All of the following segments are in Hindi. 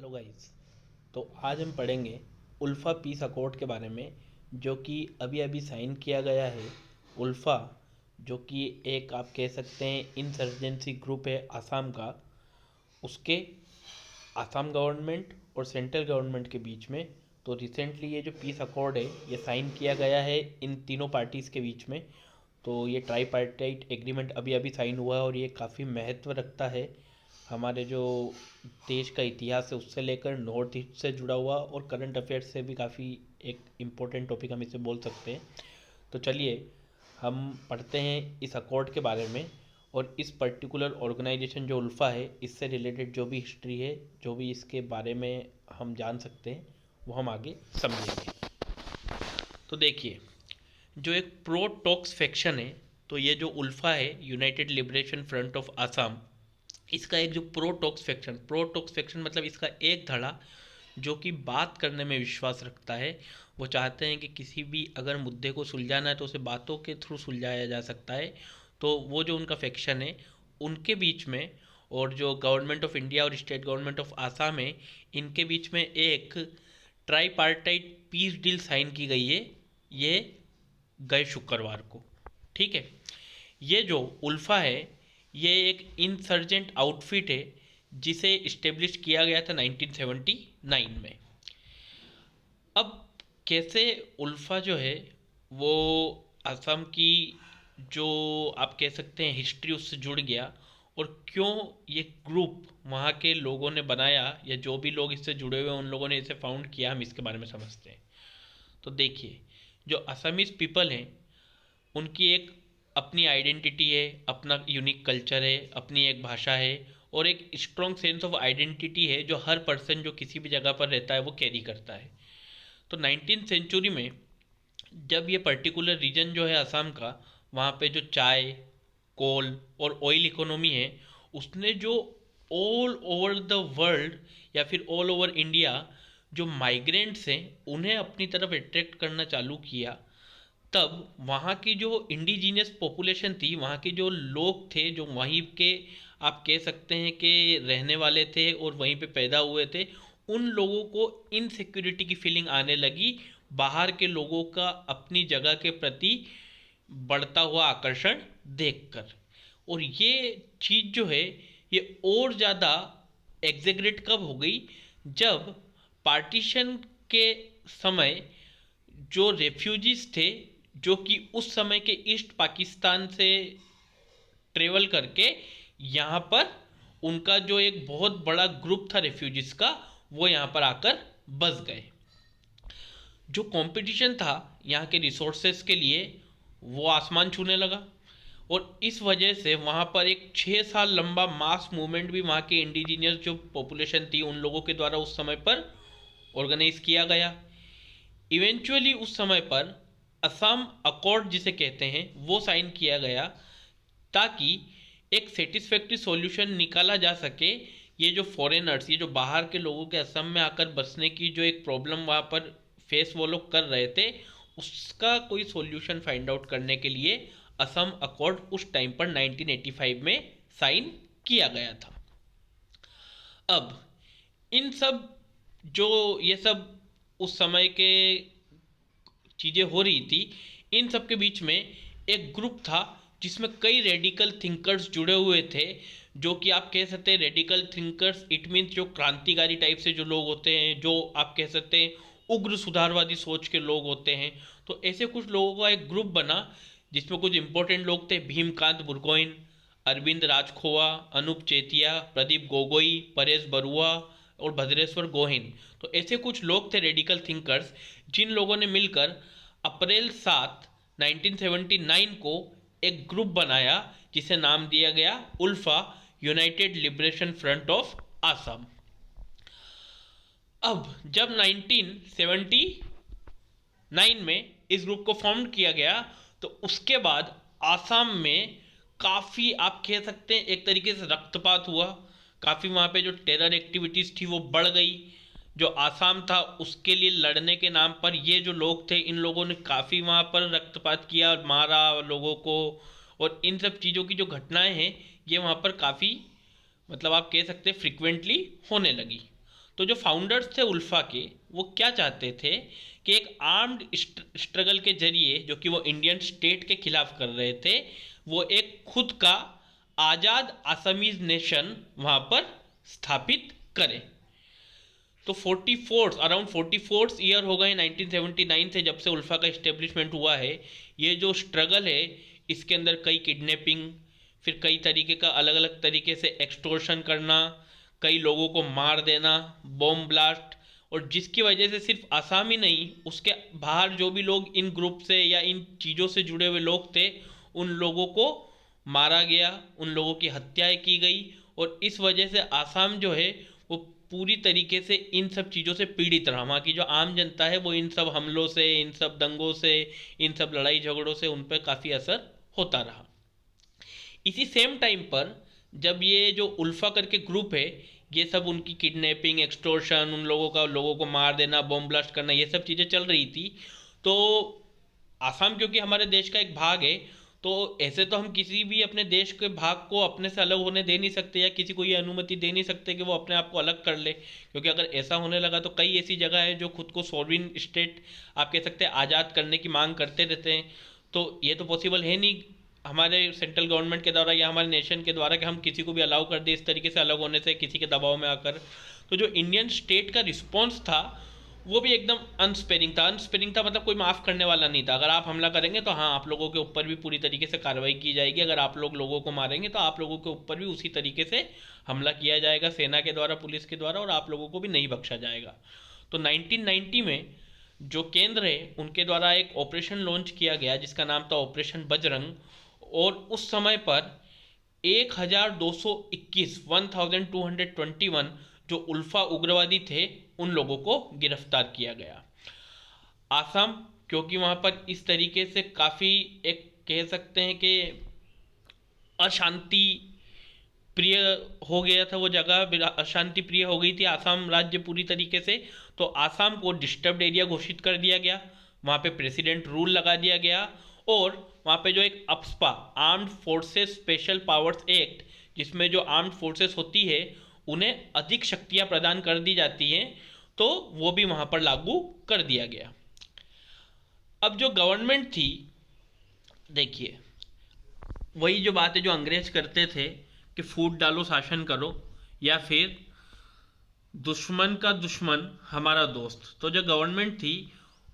Hello guys. तो आज हम पढ़ेंगे उल्फा पीस अकॉर्ड के बारे में, जो कि अभी अभी साइन किया गया है। उल्फा जो कि एक आप कह सकते हैं इंसर्जेंसी ग्रुप है आसाम का, उसके आसाम गवर्नमेंट और सेंट्रल गवर्नमेंट के बीच में। तो रिसेंटली ये जो पीस अकॉर्ड है ये साइन किया गया है इन तीनों पार्टीज़ के बीच में। तो ये ट्राई पार्टाइट एग्रीमेंट अभी अभी साइन हुआ है और ये काफ़ी महत्व रखता है हमारे जो देश का इतिहास है उससे लेकर नॉर्थ ईस्ट से जुड़ा हुआ और करंट अफेयर्स से भी काफ़ी एक इम्पोर्टेंट टॉपिक हम इसे बोल सकते हैं। तो चलिए हम पढ़ते हैं इस अकॉर्ड के बारे में और इस पर्टिकुलर ऑर्गेनाइजेशन जो उल्फा है इससे रिलेटेड जो भी हिस्ट्री है, जो भी इसके बारे में हम जान सकते हैं वो हम आगे समझेंगे। तो देखिए, जो एक प्रो टॉक्स फैक्शन है, तो ये जो उल्फा है United liberation front of Assam, इसका एक जो प्रो टॉक्स फैक्शन मतलब इसका एक धड़ा जो कि बात करने में विश्वास रखता है। वो चाहते हैं कि किसी भी अगर मुद्दे को सुलझाना है तो उसे बातों के थ्रू सुलझाया जा सकता है। तो वो जो उनका फैक्शन है उनके बीच में और जो गवर्नमेंट ऑफ इंडिया और स्टेट गवर्नमेंट ऑफ आसाम है, इनके बीच में एक ट्राईपार्टाइट पीस डील साइन की गई है ये गए शुक्रवार को। ठीक है, ये जो उल्फा है ये एक इंसर्जेंट आउटफिट है जिसे इस्टेब्लिश किया गया था 1979 में। अब कैसे उल्फा जो है वो असम की जो आप कह सकते हैं हिस्ट्री उससे जुड़ गया और क्यों ये ग्रुप वहाँ के लोगों ने बनाया या जो भी लोग इससे जुड़े हुए उन लोगों ने इसे फाउंड किया, हम इसके बारे में समझते हैं। तो देखिए, जो असमीज पीपल हैं उनकी एक अपनी आइडेंटिटी है, अपना यूनिक कल्चर है, अपनी एक भाषा है और एक स्ट्रॉन्ग सेंस ऑफ आइडेंटिटी है जो हर पर्सन जो किसी भी जगह पर रहता है वो कैरी करता है। तो 19th सेंचुरी में जब ये पर्टिकुलर रीजन जो है असम का, वहाँ पे जो चाय, कोल और ऑयल इकोनॉमी है, उसने जो ऑल ओवर द वर्ल्ड या फिर ऑल ओवर इंडिया जो माइग्रेंट्स हैं उन्हें अपनी तरफ अट्रैक्ट करना चालू किया। तब वहाँ की जो इंडिजीनियस पॉपुलेशन थी, वहाँ के जो लोग थे जो वहीं के आप कह सकते हैं कि रहने वाले थे और वहीं पे पैदा हुए थे, उन लोगों को इनसिक्योरिटी की फीलिंग आने लगी बाहर के लोगों का अपनी जगह के प्रति बढ़ता हुआ आकर्षण देखकर। और ये चीज़ जो है ये और ज़्यादा एग्जेग्रेट कब हो गई, जब पार्टीशन के समय जो रेफ्यूजीज थे जो कि उस समय के ईस्ट पाकिस्तान से ट्रेवल करके यहाँ पर उनका जो एक बहुत बड़ा ग्रुप था रेफ्यूजीज का, वो यहाँ पर आकर बस गए। जो कंपटीशन था यहाँ के रिसोर्सेज के लिए वो आसमान छूने लगा और इस वजह से वहाँ पर एक 6 साल लंबा मास मूवमेंट भी वहाँ के इंडिजीनियस जो पॉपुलेशन थी उन लोगों के द्वारा उस समय पर ऑर्गेनाइज किया गया। इवेंचुअली उस समय पर असम अकॉर्ड जिसे कहते हैं वो साइन किया गया ताकि एक सेटिस्फैक्ट्री सॉल्यूशन निकाला जा सके। ये जो फॉरेनर्स, ये जो बाहर के लोगों के असम में आकर बसने की जो एक प्रॉब्लम वहाँ पर फेस वो लोग कर रहे थे, उसका कोई सॉल्यूशन फाइंड आउट करने के लिए असम अकॉर्ड उस टाइम पर 1985 में साइन किया गया था। अब इन सब जो ये सब उस समय के चीज़ें हो रही थी, इन सब के बीच में एक ग्रुप था जिसमें कई रेडिकल थिंकर्स जुड़े हुए थे। जो कि आप कह सकते हैं रेडिकल थिंकर्स इट मीन्स जो क्रांतिकारी टाइप से जो लोग होते हैं, जो आप कह सकते हैं उग्र सुधारवादी सोच के लोग होते हैं। तो ऐसे कुछ लोगों का एक ग्रुप बना जिसमें कुछ इंपॉर्टेंट लोग थे, भीमकांत बुरगोइन, अरविंद राजखोवा, अनूप चेतिया, प्रदीप गोगोई, परेश बरुआ और भद्रेश्वर गोहिन। तो ऐसे कुछ लोग थे रेडिकल थिंकर्स जिन लोगों ने मिलकर अप्रैल 7 1979 को एक ग्रुप बनाया जिसे नाम दिया गया ULFA, united liberation front of Assam. अब जब 1979 में इस ग्रुप को फॉर्म किया गया तो उसके बाद आसाम में काफ़ी आप कह सकते हैं एक तरीके से रक्तपात हुआ। काफ़ी वहाँ पे जो टेरर एक्टिविटीज़ थी वो बढ़ गई। जो आसाम था उसके लिए लड़ने के नाम पर ये जो लोग थे इन लोगों ने काफ़ी वहाँ पर रक्तपात किया और मारा लोगों को। और इन सब चीज़ों की जो घटनाएं हैं ये वहाँ पर काफ़ी मतलब आप कह सकते हैं फ्रिक्वेंटली होने लगी। तो जो फाउंडर्स थे उल्फा के, वो क्या चाहते थे कि एक आर्म्ड स्ट्रगल के जरिए, जो कि वो इंडियन स्टेट के खिलाफ कर रहे थे, वो एक खुद का आज़ाद आसामीज नेशन वहाँ पर स्थापित करें। तो 44 अराउंड 44 ईयर हो गए 1979 से, जब से उल्फा का इस्टेब्लिशमेंट हुआ है। ये जो स्ट्रगल है, इसके अंदर कई किडनैपिंग, फिर कई तरीके का अलग अलग तरीके से एक्सटोर्शन करना, कई लोगों को मार देना, बॉम्ब ब्लास्ट, और जिसकी वजह से सिर्फ आसाम ही नहीं, उसके बाहर जो भी लोग इन ग्रुप से या इन चीज़ों से जुड़े हुए लोग थे, उन लोगों को मारा गया, उन लोगों की हत्याएं की गई। और इस वजह से आसाम जो है वो पूरी तरीके से इन सब चीज़ों से पीड़ित रहा। वहाँ की जो आम जनता है वो इन सब हमलों से, इन सब दंगों से, इन सब लड़ाई झगड़ों से उन पर काफ़ी असर होता रहा। इसी सेम टाइम पर जब ये जो उल्फा करके ग्रुप है, ये सब उनकी किडनैपिंग, एक्सटोर्शन, उन लोगों को मार देना, बॉम्ब ब्लास्ट करना, ये सब चीज़ें चल रही थी, तो आसाम क्योंकि हमारे देश का एक भाग है, तो ऐसे तो हम किसी भी अपने देश के भाग को अपने से अलग होने दे नहीं सकते, या किसी को ये अनुमति दे नहीं सकते कि वो अपने आप को अलग कर ले। क्योंकि अगर ऐसा होने लगा तो कई ऐसी जगह है जो खुद को सॉवरिन स्टेट आप कह सकते हैं आज़ाद करने की मांग करते रहते हैं। तो ये तो पॉसिबल है नहीं हमारे सेंट्रल गवर्नमेंट के द्वारा या हमारे नेशन के द्वारा कि हम किसी को भी अलाउ कर दें इस तरीके से अलग होने से, किसी के दबाव में आकर। तो जो इंडियन स्टेट का रिस्पॉन्स था वो भी एकदम अनस्पेरिंग था। अनस्पेरिंग था मतलब कोई माफ़ करने वाला नहीं था। अगर आप हमला करेंगे तो हाँ, आप लोगों के ऊपर भी पूरी तरीके से कार्रवाई की जाएगी। अगर आप लोगों को मारेंगे तो आप लोगों के ऊपर भी उसी तरीके से हमला किया जाएगा, सेना के द्वारा, पुलिस के द्वारा, और आप लोगों को भी नहीं बख्शा जाएगा। तो 1990 में जो केंद्र है उनके द्वारा एक ऑपरेशन लॉन्च किया गया जिसका नाम था ऑपरेशन बजरंग। और उस समय पर 1221 जो उल्फा उग्रवादी थे उन लोगों को गिरफ्तार किया गया। आसाम क्योंकि वहाँ पर इस तरीके से काफ़ी एक कह सकते हैं कि अशांति प्रिय हो गया था, वो जगह अशांति प्रिय हो गई थी आसाम राज्य पूरी तरीके से। तो आसाम को डिस्टर्ब्ड एरिया घोषित कर दिया गया, वहाँ पे प्रेसिडेंट रूल लगा दिया गया, और वहाँ पे जो एक AFSPA armed forces special powers act, जिसमें जो आर्म्ड फोर्सेस होती है उन्हें अधिक शक्तियाँ प्रदान कर दी जाती हैं, तो वो भी वहाँ पर लागू कर दिया गया। अब जो गवर्नमेंट थी, देखिए वही जो बात है जो अंग्रेज करते थे कि फूट डालो शासन करो, या फिर दुश्मन का दुश्मन हमारा दोस्त। तो जो गवर्नमेंट थी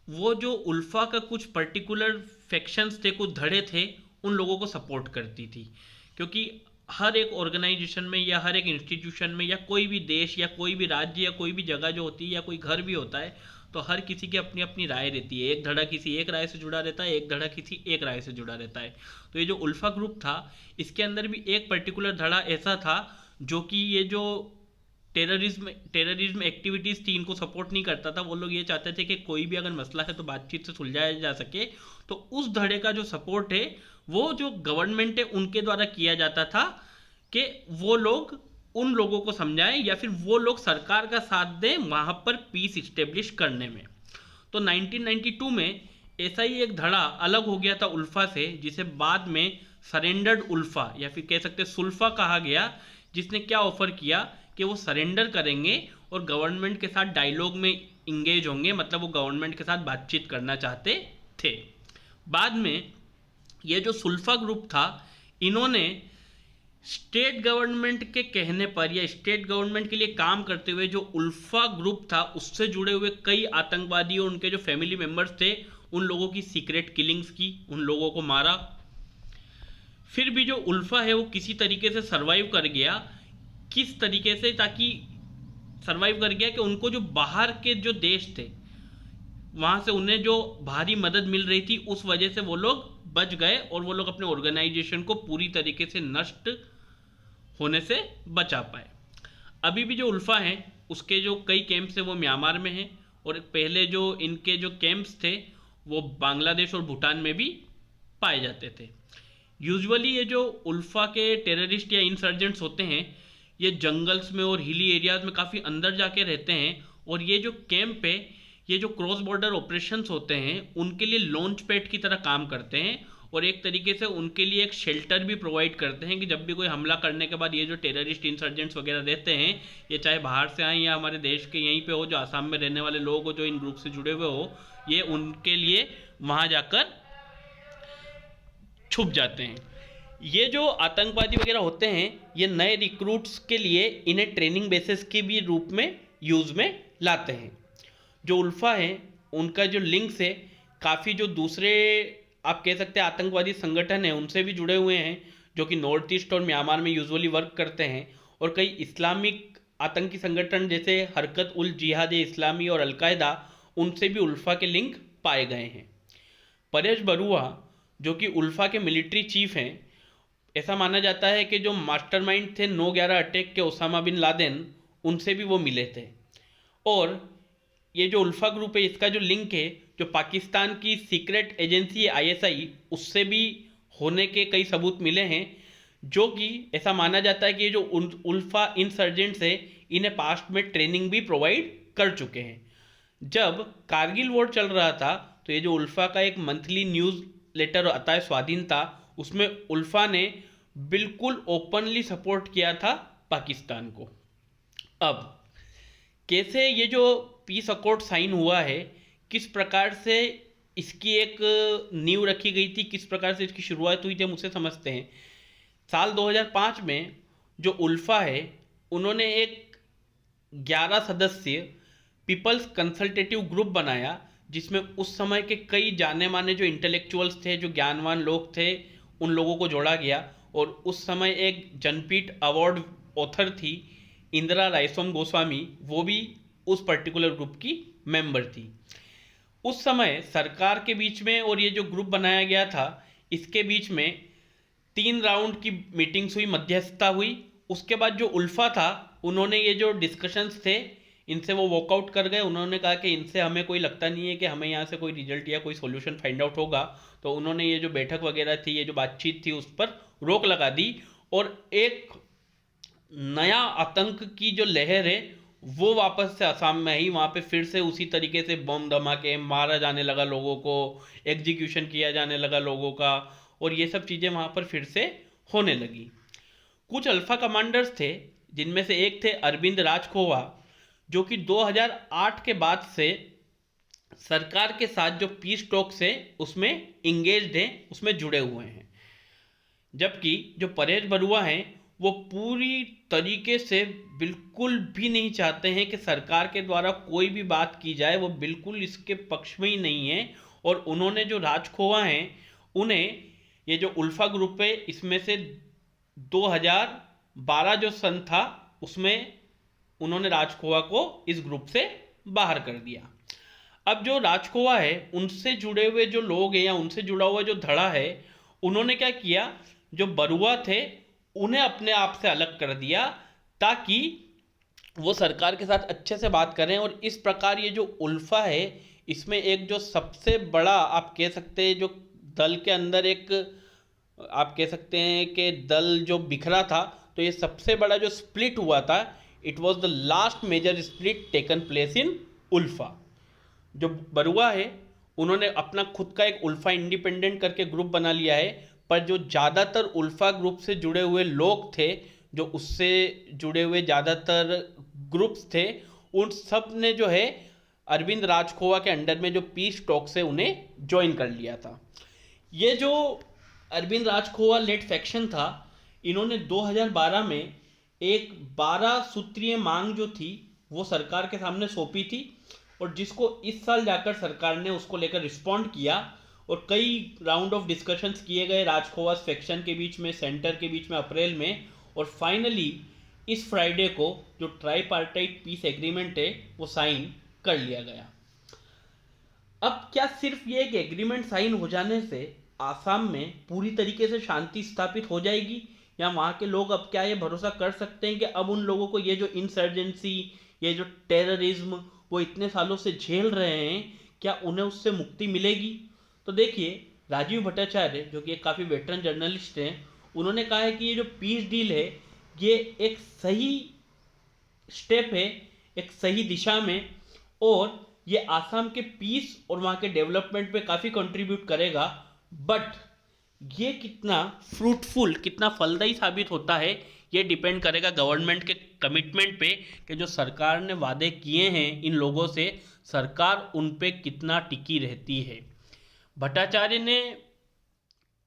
वो जो उल्फा का कुछ पर्टिकुलर फैक्शंस थे, कुछ धड़े थे, उन लोगों को सपोर्ट करती थी। क्योंकि हर एक ऑर्गेनाइजेशन में या हर एक इंस्टीट्यूशन में या कोई भी देश या कोई भी राज्य या कोई भी जगह जो होती है या कोई घर भी होता है, तो हर किसी की अपनी अपनी राय रहती है। एक धड़ा किसी एक राय से जुड़ा रहता है, एक धड़ा किसी एक राय से जुड़ा रहता है। तो ये जो उल्फा ग्रुप था, इसके अंदर भी एक पर्टिकुलर धड़ा ऐसा था जो कि ये जो टेररिज्म एक्टिविटीज़ थी इनको सपोर्ट नहीं करता था। वो लोग ये चाहते थे कि कोई भी अगर मसला है तो बातचीत से सुलझाया जा सके। तो उस धड़े का जो सपोर्ट है वो जो गवर्नमेंट है उनके द्वारा किया जाता था कि वो लोग उन लोगों को समझाएं या फिर वो लोग सरकार का साथ दें वहाँ पर पीस इस्टेब्लिश करने में। तो 1992 में ऐसा ही एक धड़ा अलग हो गया था उल्फा से, जिसे बाद में सरेंडर्ड उल्फा या फिर कह सकते सुल्फा कहा गया, जिसने क्या ऑफर किया कि वो सरेंडर करेंगे और गवर्नमेंट के साथ डायलॉग में इंगेज होंगे, मतलब वो गवर्नमेंट के साथ बातचीत करना चाहते थे। बाद में ये जो सुल्फा ग्रुप था, इन्होंने स्टेट गवर्नमेंट के कहने पर या स्टेट गवर्नमेंट के लिए काम करते हुए जो उल्फा ग्रुप था उससे जुड़े हुए कई आतंकवादी और उनके जो फैमिली मेम्बर्स थे उन लोगों की सीक्रेट किलिंग्स की, उन लोगों को मारा। फिर भी जो उल्फा है वो किसी तरीके से सरवाइव कर गया। किस तरीके से? ताकि सरवाइव कर गया कि उनको जो बाहर के जो देश थे वहाँ से उन्हें जो भारी मदद मिल रही थी उस वजह से वो लोग बच गए और वो लोग अपने ऑर्गेनाइजेशन को पूरी तरीके से नष्ट होने से बचा पाए। अभी भी जो उल्फा हैं उसके जो कई कैंप्स हैं वो म्यांमार में हैं, और पहले जो इनके जो कैंप्स थे वो बांग्लादेश और भूटान में भी पाए जाते थे। यूजुअली ये जो उल्फा के टेररिस्ट या इंसर्जेंट्स होते हैं ये जंगल्स में और हिली एरियाज में काफ़ी अंदर जाके रहते हैं, और ये जो कैंप है ये जो क्रॉस बॉर्डर ऑपरेशंस होते हैं उनके लिए लॉन्च पैड की तरह काम करते हैं। और एक तरीके से उनके लिए एक शेल्टर भी प्रोवाइड करते हैं कि जब भी कोई हमला करने के बाद ये जो टेररिस्ट इंसर्जेंट्स वगैरह रहते हैं, ये चाहे बाहर से आए या हमारे देश के यहीं पे हो, जो आसाम में रहने वाले लोग हो जो इन ग्रुप से जुड़े हुए हो, ये उनके लिए वहाँ जाकर छुप जाते हैं। ये जो आतंकवादी वगैरह होते हैं, ये नए रिक्रूट्स के लिए इन्हें ट्रेनिंग बेसिस के भी रूप में यूज़ में लाते हैं। जो उल्फा है उनका जो लिंक्स है काफ़ी जो दूसरे आप कह सकते हैं आतंकवादी संगठन है उनसे भी जुड़े हुए हैं, जो कि नॉर्थ ईस्ट और म्यांमार में यूजुअली वर्क करते हैं। और कई इस्लामिक आतंकी संगठन जैसे हरकत उल जिहाद इस्लामी और अलकायदा, उनसे भी उल्फा के लिंक पाए गए हैं। परेश बरुआ जो कि उल्फा के मिलिट्री चीफ हैं, ऐसा माना जाता है कि जो मास्टरमाइंड थे 9/11 अटैक के ओसामा बिन लादेन, उनसे भी वो मिले थे। और ये जो उल्फा ग्रुप है इसका जो लिंक है जो पाकिस्तान की सीक्रेट एजेंसी ISI, उससे भी होने के कई सबूत मिले हैं। जो कि ऐसा माना जाता है कि ये जो उल्फा इंसर्जेंट्स है इन्हें पास्ट में ट्रेनिंग भी प्रोवाइड कर चुके हैं। जब कारगिल वॉर चल रहा था तो ये जो उल्फा का एक मंथली न्यूज़ लेटर आता है स्वाधीनता, उसमें उल्फा ने बिल्कुल ओपनली सपोर्ट किया था पाकिस्तान को। अब कैसे ये जो पीस अकॉर्ड साइन हुआ है, किस प्रकार से इसकी एक नींव रखी गई थी, किस प्रकार से इसकी शुरुआत हुई थी, हम उसे समझते हैं। साल 2005 में जो उल्फा है उन्होंने एक 11 सदस्य पीपल्स कंसल्टेटिव ग्रुप बनाया, जिसमें उस समय के कई जाने माने जो इंटेलेक्चुअल्स थे, जो ज्ञानवान लोग थे, उन लोगों को जोड़ा गया। और उस समय एक जनपीठ अवार्ड ऑथर थी इंदिरा रायसोम गोस्वामी, वो भी उस पर्टिकुलर ग्रुप की मेंबर थी। उस समय सरकार के बीच में और ये जो ग्रुप बनाया गया था इसके बीच में 3 राउंड की मीटिंग्स हुई, मध्यस्थता हुई। उसके बाद जो उल्फा था उन्होंने ये जो डिस्कशंस थे इनसे वो वॉकआउट कर गए। उन्होंने कहा कि इनसे हमें कोई लगता नहीं है कि हमें यहाँ से कोई रिजल्ट या कोई सॉल्यूशन फाइंड आउट होगा। तो उन्होंने ये जो बैठक वगैरह थी, ये जो बातचीत थी, उस पर रोक लगा दी। और एक नया आतंक की जो लहर है वो वापस से असम में आई। वहाँ पे फिर से उसी तरीके से बम धमाके, मारा जाने लगा लोगों को, एग्जीक्यूशन किया जाने लगा लोगों का, और ये सब चीज़ें वहाँ पर फिर से होने लगी। कुछ अल्फा कमांडर्स थे जिनमें से एक थे अरविंद राजखोवा, जो कि 2008 के बाद से सरकार के साथ जो पीस टॉक्स है उसमें इंगेज्ड हैं, उसमें जुड़े हुए हैं। जबकि जो परेश बरुआ हैं वो पूरी तरीके से बिल्कुल भी नहीं चाहते हैं कि सरकार के द्वारा कोई भी बात की जाए, वो बिल्कुल इसके पक्ष में ही नहीं है। और उन्होंने जो राजखोवा हैं उन्हें ये जो उल्फा ग्रुप है इसमें से 2012 जो सन था उसमें उन्होंने राजखोवा को इस ग्रुप से बाहर कर दिया। अब जो राजखोवा है उनसे जुड़े हुए जो लोग हैं या उनसे जुड़ा हुआ जो धड़ा है, उन्होंने क्या किया, जो बरुआ थे उन्हें अपने आप से अलग कर दिया ताकि वो सरकार के साथ अच्छे से बात करें। और इस प्रकार ये जो उल्फा है इसमें एक जो सबसे बड़ा आप कह सकते हैं जो दल के अंदर एक आप कह सकते हैं कि दल जो बिखरा था, तो ये सबसे बड़ा जो स्प्लिट हुआ था, it was the last major split taken place in ULFA. जो बरुआ है उन्होंने अपना खुद का एक उल्फा इंडिपेंडेंट करके ग्रुप बना लिया है, पर जो ज़्यादातर उल्फा ग्रुप से जुड़े हुए लोग थे, जो उससे जुड़े हुए ज़्यादातर ग्रुप्स थे, उन सब ने जो है अरविंद राजखोवा के अंडर में जो पीस टॉक से उन्हें ज्वाइन कर लिया था। ये जो अरविंद राजखोवा लेड फैक्शन था, इन्होंने 2012 में एक 12 सूत्रीय मांग जो थी वो सरकार के सामने सौंपी थी, और जिसको इस साल जाकर सरकार ने उसको लेकर रिस्पॉन्ड किया। और कई राउंड ऑफ डिस्कशंस किए गए राजखोवा फैक्शन के बीच में, सेंटर के बीच में अप्रैल में, और फाइनली इस फ्राइडे को जो ट्राईपार्टाइट पीस एग्रीमेंट है वो साइन कर लिया गया। अब क्या सिर्फ ये एक एग्रीमेंट साइन हो जाने से आसाम में पूरी तरीके से शांति स्थापित हो जाएगी, या वहाँ के लोग अब क्या ये भरोसा कर सकते हैं कि अब उन लोगों को ये जो इंसर्जेंसी, ये जो टेररिज्म वो इतने सालों से झेल रहे हैं, क्या उन्हें उससे मुक्ति मिलेगी? तो देखिए, राजीव भट्टाचार्य जो कि एक काफ़ी वेटरन जर्नलिस्ट हैं, उन्होंने कहा है कि ये जो पीस डील है ये एक सही स्टेप है, एक सही दिशा में, और ये आसाम के पीस और वहाँ के डेवलपमेंट पे काफ़ी कंट्रीब्यूट करेगा। बट ये कितना फ्रूटफुल, कितना फलदायी साबित होता है, ये डिपेंड करेगा गवर्नमेंट के कमिटमेंट पे कि जो सरकार ने वादे किए हैं इन लोगों से, सरकार उन पे कितना टिकी रहती है। भट्टाचार्य ने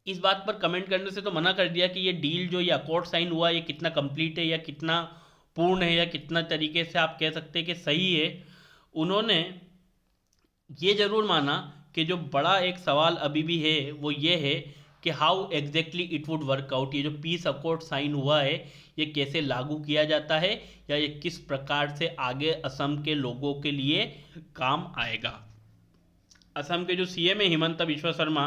इस बात पर कमेंट करने से तो मना कर दिया कि ये डील जो ये अकॉर्ड साइन हुआ ये कितना कंप्लीट है या कितना पूर्ण है या कितना तरीके से आप कह सकते हैं कि सही है। उन्होंने ये जरूर माना कि जो बड़ा एक सवाल अभी भी है वो ये है कि how exactly it would work out, ये जो पीस अकॉर्ड साइन हुआ है ये कैसे लागू किया जाता है या ये किस प्रकार से आगे असम के लोगों के लिए काम आएगा। असम के जो सीएम है हिमंत बिश्वा शर्मा,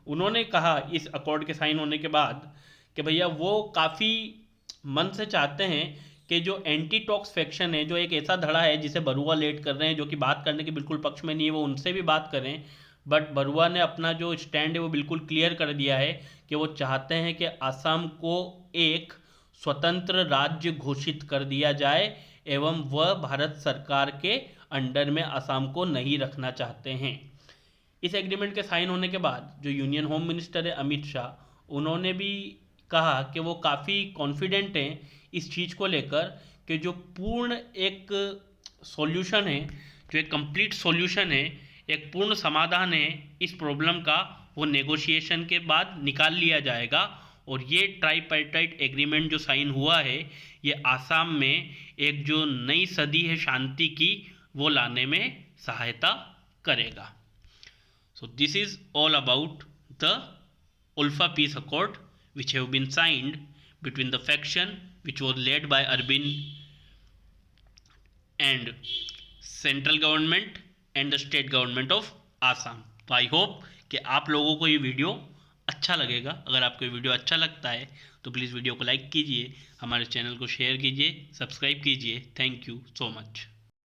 उन्होंने कहा इस अकॉर्ड के साइन होने के बाद कि भैया वो काफ़ी मन से चाहते हैं कि जो एंटी टॉक्स फैक्शन है, जो एक ऐसा धड़ा है जिसे बरुआ लेड कर रहे हैं, जो कि बात करने के बिल्कुल पक्ष में नहीं है, वो उनसे भी बात करें। बट बरुआ ने अपना जो स्टैंड है वो बिल्कुल क्लियर कर दिया है कि वो चाहते हैं कि असम को एक स्वतंत्र राज्य घोषित कर दिया जाए एवं वह भारत सरकार के अंडर में असम को नहीं रखना चाहते हैं। इस एग्रीमेंट के साइन होने के बाद जो यूनियन होम मिनिस्टर है अमित शाह, उन्होंने भी कहा कि वो काफ़ी कॉन्फिडेंट हैं इस चीज़ को लेकर कि जो पूर्ण एक सॉल्यूशन है, जो एक कंप्लीट सॉल्यूशन है, एक पूर्ण समाधान है इस प्रॉब्लम का, वो नेगोशिएशन के बाद निकाल लिया जाएगा। और ये ट्राईपार्टाइट एग्रीमेंट जो साइन हुआ है ये आसाम में एक जो नई सदी है शांति की वो लाने में सहायता करेगा। So this is all about the Ulfa Peace Accord which have been signed between the faction which was led by Arvind and central government and the state government of Assam. तो आई होप कि आप लोगों को ये वीडियो अच्छा लगेगा। अगर आपको ये वीडियो अच्छा लगता है तो प्लीज़ वीडियो को लाइक कीजिए, हमारे चैनल को शेयर कीजिए, सब्सक्राइब कीजिए। Thank you so much.